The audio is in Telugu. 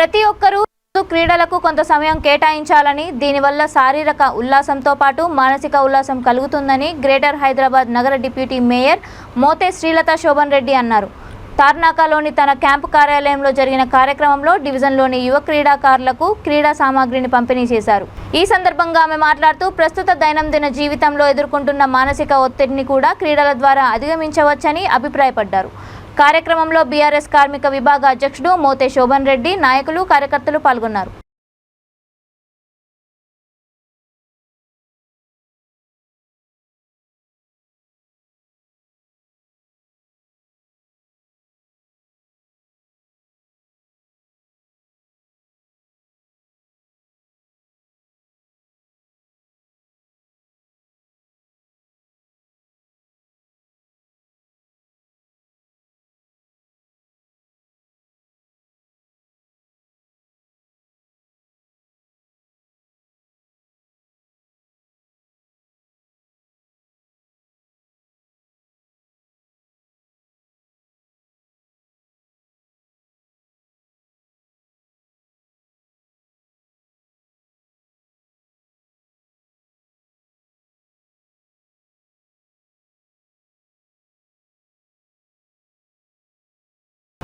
ప్రతి ఒక్కరూ క్రీడలకు కొంత సమయం కేటాయించాలని, దీనివల్ల శారీరక ఉల్లాసంతో పాటు మానసిక ఉల్లాసం కలుగుతుందని గ్రేటర్ హైదరాబాద్ నగర డిప్యూటీ మేయర్ మోతే శ్రీలత శోభన్ రెడ్డి అన్నారు. తార్నాకలోని తన క్యాంపు కార్యాలయంలో జరిగిన కార్యక్రమంలో డివిజన్లోని యువ క్రీడాకారులకు క్రీడా సామాగ్రిని పంపిణీ చేశారు. ఈ సందర్భంగా ఆమె మాట్లాడుతూ ప్రస్తుత దైనందిన జీవితంలో ఎదుర్కొంటున్న మానసిక ఒత్తిడిని కూడా క్రీడల ద్వారా అధిగమించవచ్చని అభిప్రాయపడ్డారు. కార్యక్రమంలో బీఆర్ఎస్ కార్మిక విభాగ అధ్యక్షుడు మోతే శోభన్ రెడ్డి, నాయకులు, కార్యకర్తలు పాల్గొన్నారు.